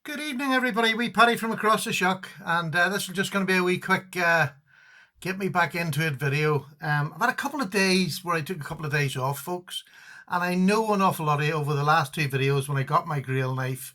Good evening, everybody. Wee Paddy from across the shock, and this is just going to be a wee quick get me back into it video. I've had a couple of days where I took a couple of days off, folks, and I know an awful lot of you over the last two videos when I got my grill knife.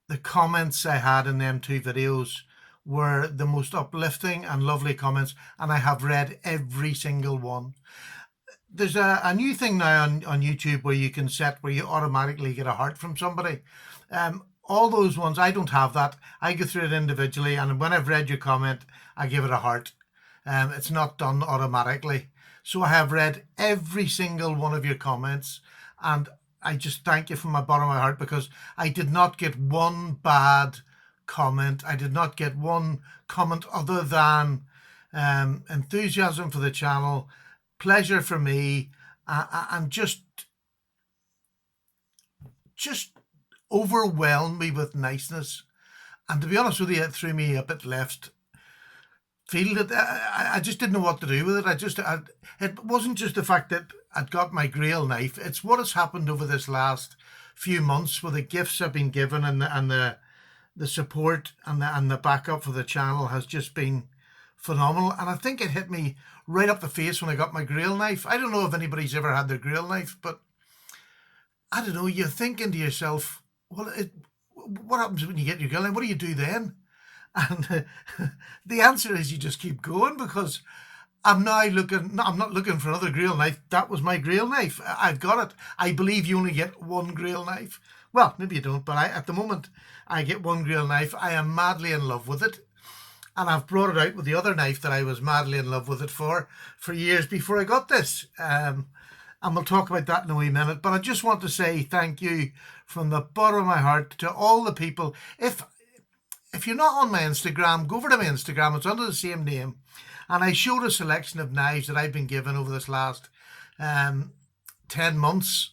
The comments I had in them two videos were the most uplifting and lovely comments, and I have read every single one. There's a new thing now on YouTube where you can set where you automatically get a heart from somebody. All those ones, I don't have that. I go through it individually, and when I've read your comment, I give it a heart. It's not done automatically. So I have read every single one of your comments, and I just thank you from my bottom of my heart, because I did not get one bad comment. I did not get one comment other than enthusiasm for the channel, pleasure for me, and just overwhelmed me with niceness. And to be honest with you, it threw me a bit left field. I just didn't know what to do with it. It wasn't just the fact that I'd got my grill knife. It's what has happened over this last few months with the gifts I've been given, and the support and the backup for the channel has just been phenomenal. And I think it hit me right up the face when I got my grill knife. I don't know if anybody's ever had their grill knife, but I don't know, you're thinking to yourself, well, what happens when you get your grill knife? What do you do then? And the answer is you just keep going, because I'm not looking for another grill knife. That was my grill knife. I've got it. I believe you only get one grill knife. Well, maybe you don't, but at the moment I get one grill knife. I am madly in love with it. And I've brought it out with the other knife that I was madly in love with it for years before I got this. And we'll talk about that in a wee minute. But I just want to say thank you from the bottom of my heart to all the people. If you're not on my Instagram, go over to my Instagram. It's under the same name. And I showed a selection of knives that I've been given over this last 10 months.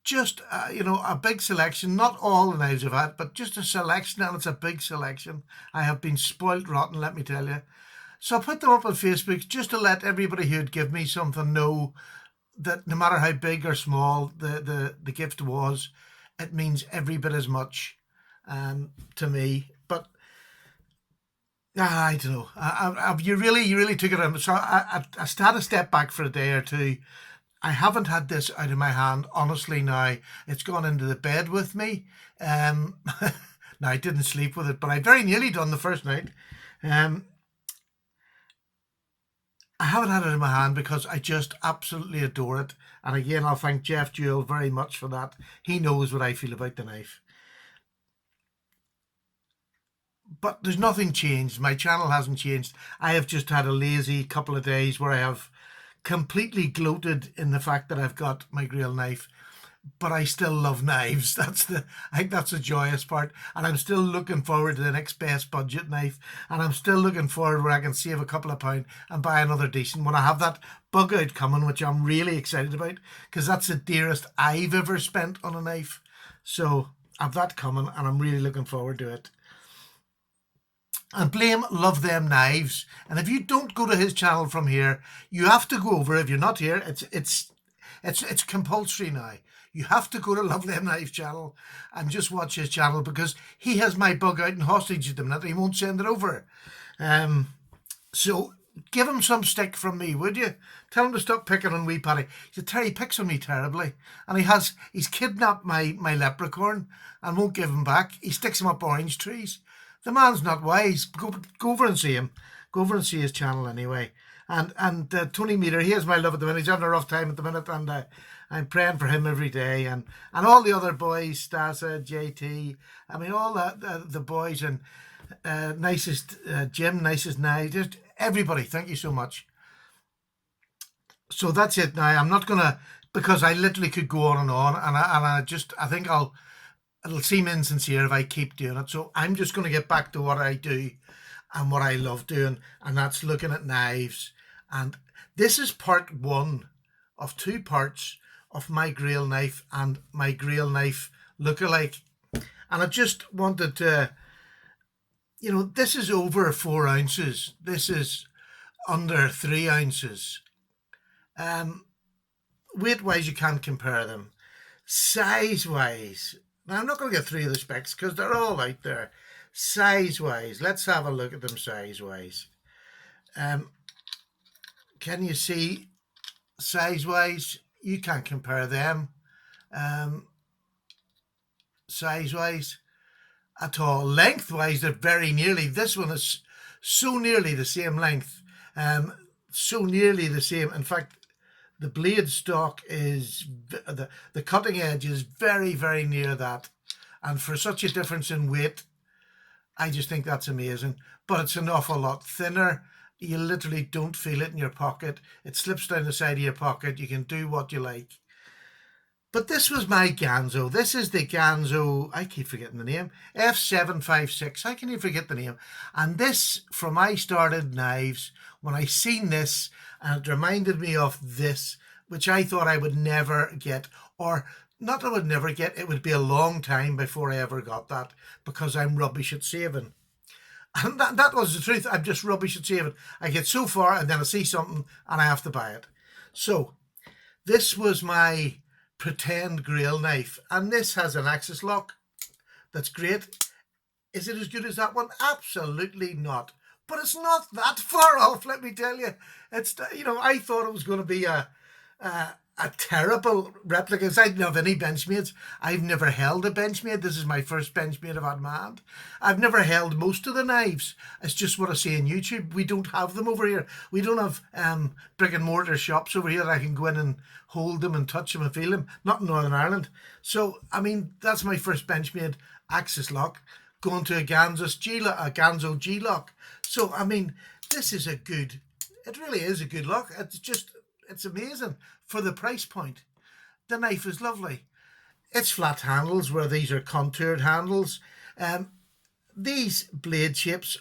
Just, a big selection. Not all the knives I've had, but just a selection, and it's a big selection. I have been spoilt rotten, let me tell you. So I put them up on Facebook just to let everybody who'd give me something know that no matter how big or small the gift was, it means every bit as much to me. But I don't know. You really took it on. So I had a step back for a day or two. I haven't had this out of my hand, honestly, now. It's gone into the bed with me. Now, I didn't sleep with it, but I very nearly done the first night. I haven't had it in my hand because I just absolutely adore it. And again, I'll thank Jeff Jewell very much for that. He knows what I feel about the knife. But there's nothing changed. My channel hasn't changed. I have just had a lazy couple of days where I have completely gloated in the fact that I've got my grill knife. But I still love knives. I think that's the joyous part. And I'm still looking forward to the next best budget knife. And I'm still looking forward where I can save a couple of pounds and buy another decent one. I have that bug out coming, which I'm really excited about, because that's the dearest I've ever spent on a knife. So I've that coming, and I'm really looking forward to it. And blame Love Them Knives. And if you don't go to his channel from here, you have to go over. If you're not here, it's compulsory now. You have to go to Love Them Knives channel and just watch his channel, because he has my bug out and hostage at the minute. He won't send it over. So give him some stick from me, would you? Tell him to stop picking on wee Paddy. He picks on me terribly. And he's kidnapped my leprechaun and won't give him back. He sticks him up orange trees. The man's not wise. Go over and see him. Go over and see his channel anyway. And Tony Meter, he has my love at the minute. He's having a rough time at the minute, and I'm praying for him every day. And all the other boys, Stasa, JT, I mean, all the boys, and nicest Jim, nicest Nye, just everybody. Thank you so much. So that's it now. I'm not gonna, because I literally could go on, and I think it'll seem insincere if I keep doing it. So I'm just going to get back to what I do and what I love doing, and that's looking at knives. And this is part one of two parts of my grill knife and my grill knife lookalike. And I just wanted to, this is over 4 ounces. This is under 3 ounces. Weight-wise, you can't compare them. Size-wise, Now, I'm not going to get through the specs because they're all out there. Size-wise, let's have a look at them size-wise. Um, can you see size-wise? You can't compare them um, size-wise at all. Length-wise, they're very nearly. This one is so nearly the same length. So nearly the same. In fact, the blade stock is, the cutting edge is very, very near that. And for such a difference in weight, I just think that's amazing. But it's an awful lot thinner. You literally don't feel it in your pocket. It slips down the side of your pocket. You can do what you like. But this was my Ganzo. This is the Ganzo, I keep forgetting the name, F756. How can you forget the name? And this, from I started knives, when I seen this, and it reminded me of this, which I thought I would never get, or not that I would never get, it would be a long time before I ever got that, because I'm rubbish at saving. And that was the truth. I'm just rubbish at saving. I get so far and then I see something and I have to buy it. So this was my pretend grill knife, and this has an axis lock. That's great. Is it as good as that one? Absolutely not. But it's not that far off, let me tell you. It's, I thought it was going to be a terrible replica. I didn't have any Benchmades. I've never held a Benchmade. This is my first Benchmade I've had in my hand. I've never held most of the knives. It's just what I see on YouTube. We don't have them over here. We don't have brick and mortar shops over here that I can go in and hold them and touch them and feel them. Not in Northern Ireland. So, I mean, that's my first Benchmade axis lock. Going to a Ganzo G lock. So, I mean, this is it really is a good lock. It's amazing for the price point. The knife is lovely. It's flat handles where these are contoured handles. These blade shapes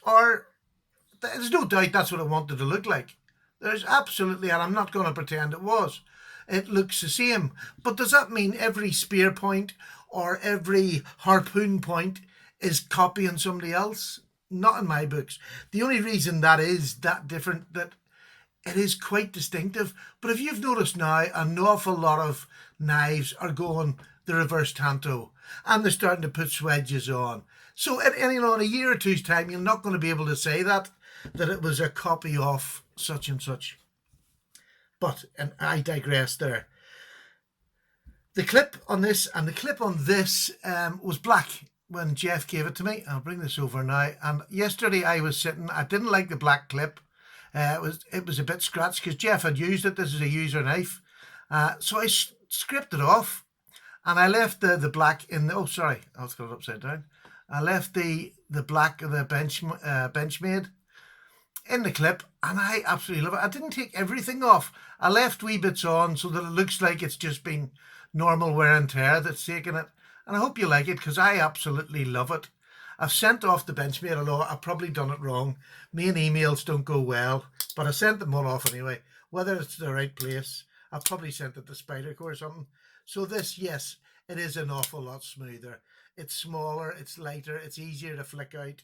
there's no doubt that's what I wanted to look like. There's absolutely, and I'm not going to pretend it was. It looks the same. But does that mean every spear point or every harpoon point is copying somebody else? Not in my books. The only reason that is that different, that it is quite distinctive. But if you've noticed now, an awful lot of knives are going the reverse tanto, and they're starting to put swedges on. So in a year or two's time, you're not going to be able to say that it was a copy of such and such. But, and I digress there. The clip on this and the clip on this was black when Jeff gave it to me. I'll bring this over now. And yesterday I was sitting, I didn't like the black clip. It was a bit scratched because Jeff had used it. This is a user knife. So I scraped it off and I left the black in the, oh sorry, I'll got it upside down. I left the black of the Benchmade in the clip, and I absolutely love it. I didn't take everything off. I left wee bits on so that it looks like it's just been normal wear and tear that's taken it. And I hope you like it because I absolutely love it. I've sent off the Benchmade, although I've probably done it wrong. Me and emails don't go well, but I sent them all off anyway. Whether it's the right place, I've probably sent it to Spyderco or something. So this, yes, it is an awful lot smoother. It's smaller, it's lighter, it's easier to flick out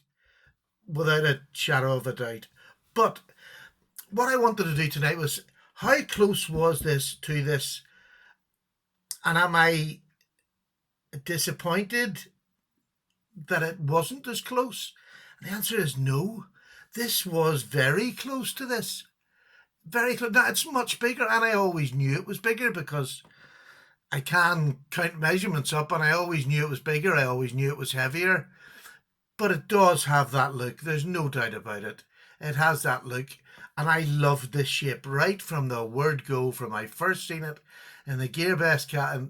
without a shadow of a doubt. But what I wanted to do tonight was, how close was this to this? And am I disappointed that it wasn't as close? And the answer is no. This was very close to this. Very close. Now, it's much bigger, and I always knew it was bigger because I can count measurements up, and I always knew it was bigger. I always knew it was heavier. But it does have that look. There's no doubt about it. It has that look. And I loved this shape right from the word go, from I first seen it in the GearBest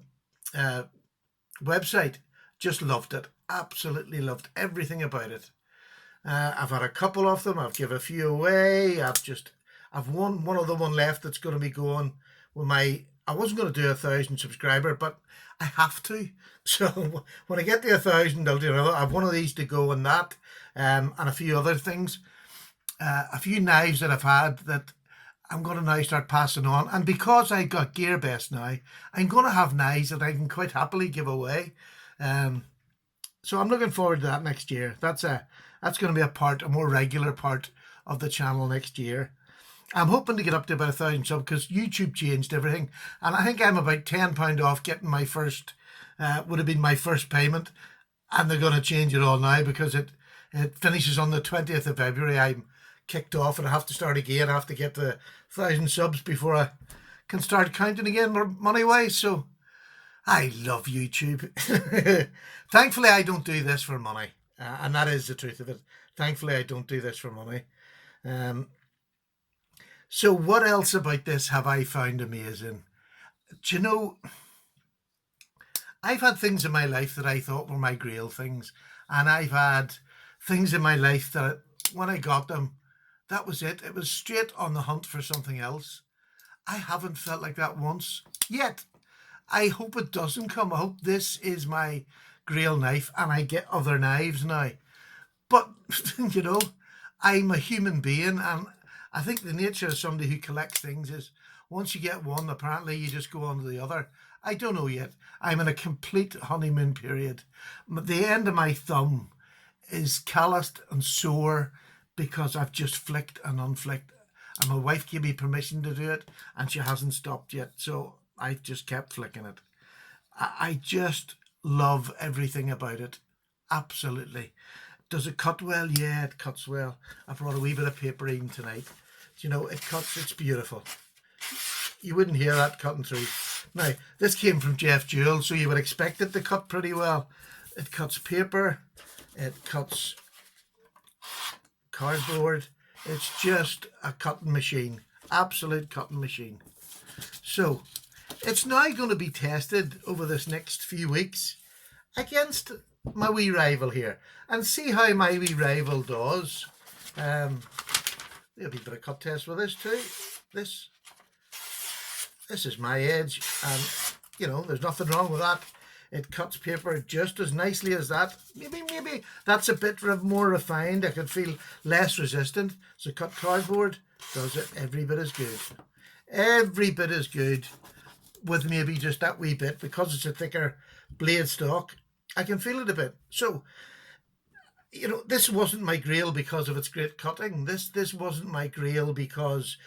website. Just loved it. Absolutely loved everything about it. I've had a couple of them. I've given a few away. I've one other one left that's going to be going with my, I wasn't going to do 1,000 subscriber, but I have to. So when I get to 1,000, I'll do another. I have one of these to go on that, and a few other things. A few knives that I've had that I'm going to now start passing on. And because I got GearBest now, I'm going to have knives that I can quite happily give away. So I'm looking forward to that next year. That's going to be a more regular part of the channel next year. I'm hoping to get up to about 1,000 subs because YouTube changed everything. And I think I'm about £10 off getting my first would have been my first payment, and they're going to change it all now because it finishes on the 20th of February. I'm kicked off and I have to start again. I have to get the 1,000 subs before I can start counting again money wise. So I love YouTube. Thankfully, I don't do this for money, and that is the truth of it. Thankfully, I don't do this for money. Um, so what else about this have I found amazing? Do you know, I've had things in my life that I thought were my grail things, and I've had things in my life that when I got them, that was it. It was straight on the hunt for something else. I haven't felt like that once yet. I hope it doesn't come. I hope this is my grail knife and I get other knives now. But, you know, I'm a human being, and I think the nature of somebody who collects things is once you get one, apparently you just go on to the other. I don't know yet. I'm in a complete honeymoon period. The end of my thumb is calloused and sore because I've just flicked and unflicked. And my wife gave me permission to do it, and she hasn't stopped yet. So I've just kept flicking it. I just love everything about it. Absolutely. Does it cut well? Yeah, it cuts well. I brought a wee bit of paper in tonight. You know, it cuts, it's beautiful. You wouldn't hear that cutting through. Now, this came from Jeff Jewell, so you would expect it to cut pretty well. It cuts paper, it cuts cardboard. It's just a cutting machine, absolute cutting machine. So, it's now going to be tested over this next few weeks against my wee rival here and see how my wee rival does. There'll be a bit of cut test with this too. This is my edge, and you know there's nothing wrong with that. It cuts paper just as nicely as that. Maybe that's a bit more refined. I could feel less resistant. So cut cardboard does it every bit as good. Every bit as good, with maybe just that wee bit, because it's a thicker blade stock. I can feel it a bit. So, you know, this wasn't my grail because of its great cutting. This wasn't my grail because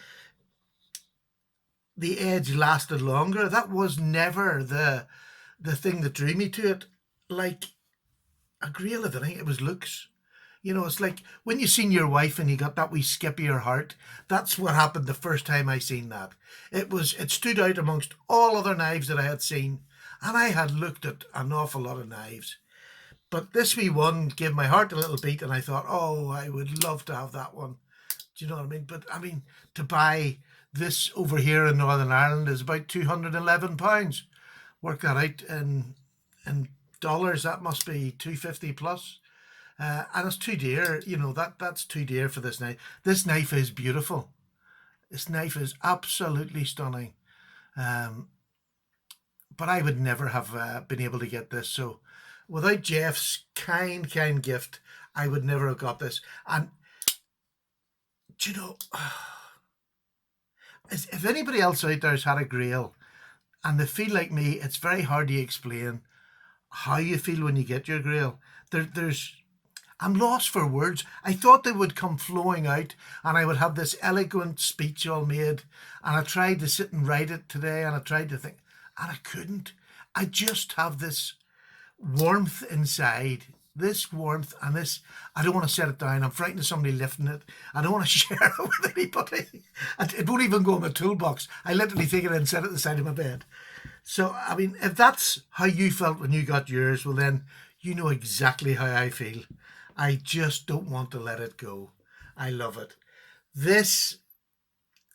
the edge lasted longer. That was never the thing that drew me to it. Like a grail of it was looks. You know, it's like when you seen your wife and you got that wee skip of your heart. That's what happened the first time I seen that. It stood out amongst all other knives that I had seen, and I had looked at an awful lot of knives. But this wee one gave my heart a little beat, and I thought, oh, I would love to have that one. Do you know what I mean? But I mean, to buy this over here in Northern Ireland is about £211. Work that out in dollars. That must be 250 plus. And it's too dear. You know that's too dear for this knife. This knife is beautiful. This knife is absolutely stunning. But I would never have been able to get this. So without Jeff's kind gift, I would never have got this. And do you know, if anybody else out there has had a grail and they feel like me, it's very hard to explain how you feel when you get your grail. I'm lost for words. I thought they would come flowing out and I would have this eloquent speech all made, and I tried to sit and write it today, and I tried to think, and I couldn't. I just have this warmth inside, this warmth, and this, I don't want to set it down. I'm frightened of somebody lifting it. I don't want to share it with anybody. It won't even go in my toolbox. I literally take it and set it at the side of my bed. So, I mean, if that's how you felt when you got yours, well then, you know exactly how I feel. I just don't want to let it go. I love it. This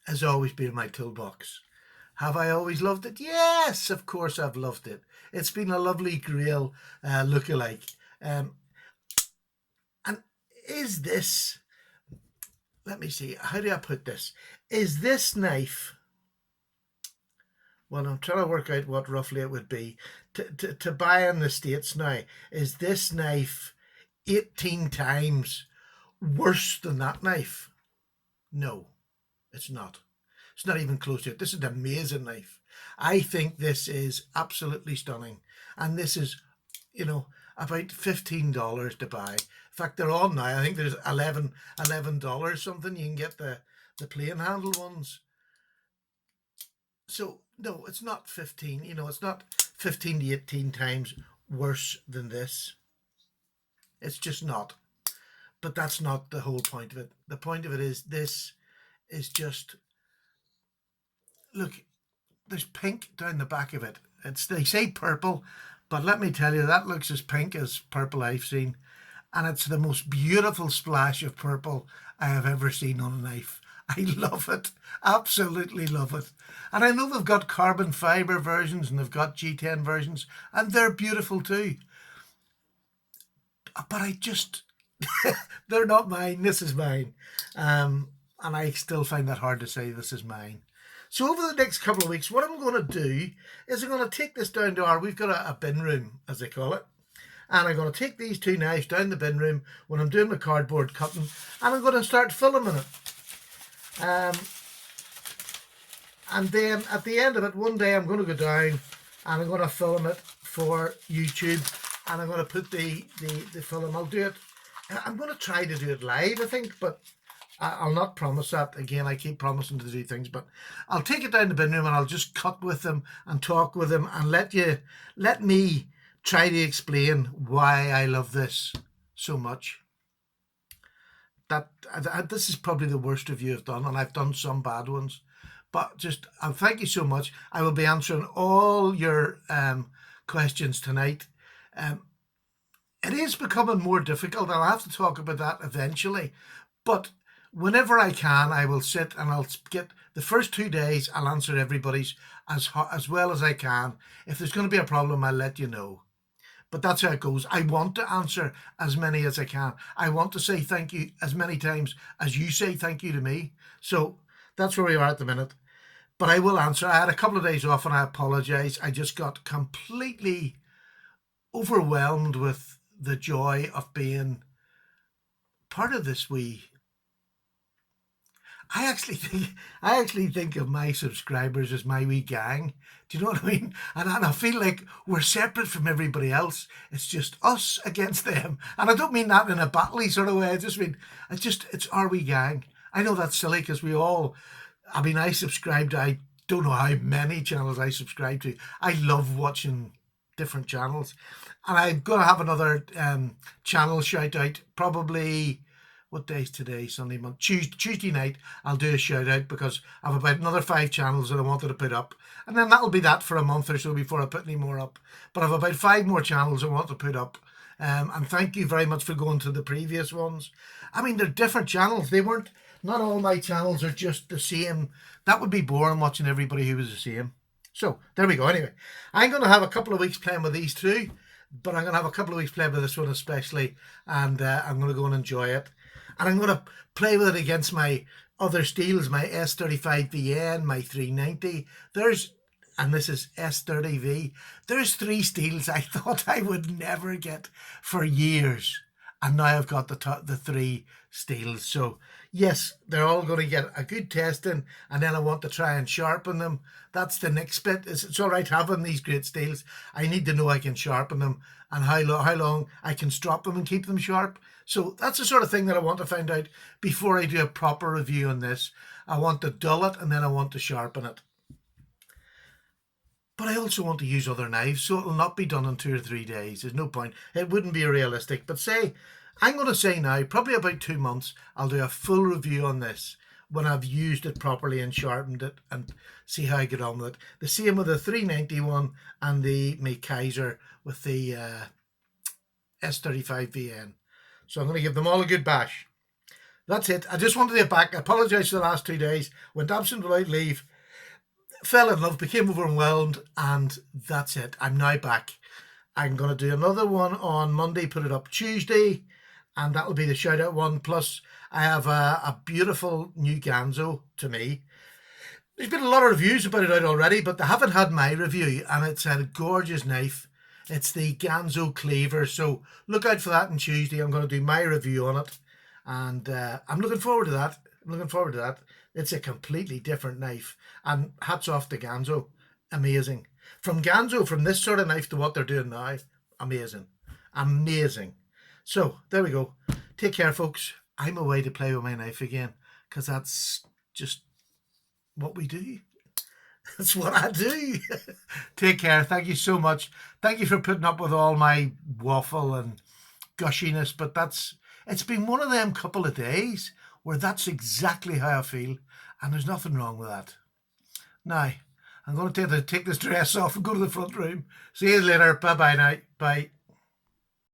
has always been my toolbox. Have I always loved it? Yes, of course I've loved it. It's been a lovely grail look-alike. And is this, let me see, how do I put this? Is this knife, well, I'm trying to work out what roughly it would be to buy in the States now. Is this knife 18 times worse than that knife? No, it's not. It's not even close to it. This is an amazing knife. I think this is absolutely stunning. And this is, you know, about $15 to buy. In fact, they're on now. I think there's $11 something. You can get the plain handle ones. So no, it's not 15. You know, it's not 15 to 18 times worse than this. It's just not. But that's not the whole point of it. The point of it is this is just, look, there's pink down the back of it. They say purple, but let me tell you, that looks as pink as purple I've seen. And it's the most beautiful splash of purple I have ever seen on a knife. I love it. Absolutely love it. And I know they've got carbon fiber versions and they've got G10 versions, and they're beautiful too. But I just, they're not mine. This is mine. And I still find that hard to say this is mine. So over the next couple of weeks, what I'm going to do is I'm going to take this down to we've got a bin room, as they call it. And I'm going to take these two knives down the bin room when I'm doing my cardboard cutting, and I'm going to start filming it. And then at the end of it, one day I'm going to go down and I'm going to film it for YouTube, and I'm going to put the film. I'll do it. I'm going to try to do it live, I think, but I'll not promise that. Again, I keep promising to do things, but I'll take it down the bin room and I'll just cut with them and talk with them and let me try to explain why I love this so much. This is probably the worst review I've done, and I've done some bad ones, but just thank you so much. I will be answering all your questions tonight. It is becoming more difficult. I'll have to talk about that eventually, but whenever I can, I will sit and I'll get the first 2 days. I'll answer everybody's as well as I can. If there's going to be a problem, I'll let you know. But that's how it goes. I want to answer as many as I can. I want to say thank you as many times as you say thank you to me. So that's where we are at the minute. But I will answer. I had a couple of days off and I apologize. I just got completely overwhelmed with the joy of being part of this I actually think of my subscribers as my wee gang. Do you know what I mean? And I feel like we're separate from everybody else. It's just us against them. And I don't mean that in a battley sort of way. I just mean it's our wee gang. I know that's silly because I subscribe to, I don't know how many channels I subscribe to. I love watching different channels. And I'm going to have another channel shout out probably. What day is today? Sunday, Monday, Tuesday night. I'll do a shout out because I've about another 5 channels that I wanted to put up, and then that'll be that for a month or so before I put any more up. But I've about 5 more channels I want to put up. And thank you very much for going to the previous ones. I mean, they're different channels. Not all my channels are just the same. That would be boring watching everybody who was the same. So there we go. Anyway, I'm going to have a couple of weeks playing with these two, but I'm going to have a couple of weeks playing with this one especially, and I'm going to go and enjoy it. And I'm going to play with it against my other steels, my S35VN, my 390. And this is S30V. There's 3 steels I thought I would never get for years. And now I've got the 3 steels. So yes, they're all going to get a good testing, and then I want to try and sharpen them. That's the next bit. It's all right having these great steels. I need to know I can sharpen them and how long I can strop them and keep them sharp. So that's the sort of thing that I want to find out before I do a proper review on this. I want to dull it and then I want to sharpen it. But I also want to use other knives, so it'll not be done in 2 or 3 days. There's no point. It wouldn't be realistic. But I'm going to say now, probably about 2 months, I'll do a full review on this when I've used it properly and sharpened it and see how I get on with it. The same with the 391 and my Kaiser with the S35VN. So I'm going to give them all a good bash. That's it. I just wanted to get back. I apologise for the last 2 days. Went absent without leave. Fell in love, became overwhelmed, and that's it. I'm now back. I'm going to do another one on Monday, put it up Tuesday, and that'll be the shout out one. Plus, I have a beautiful new Ganzo to me. There's been a lot of reviews about it out already, but they haven't had my review, and it's a gorgeous knife. It's the Ganzo Cleaver, so look out for that on Tuesday. I'm going to do my review on it, and I'm looking forward to that. It's a completely different knife, and hats off to Ganzo. Amazing. From Ganzo, from this sort of knife to what they're doing now, amazing. So there we go. Take care, folks. I'm away to play with my knife again, because that's just what we do. That's what I do. Take care. Thank you so much. Thank you for putting up with all my waffle and gushiness. But it's been one of them couple of days where that's exactly how I feel, and there's nothing wrong with that. Now, I'm going to take this dress off and go to the front room. See you later. Bye bye now. Bye.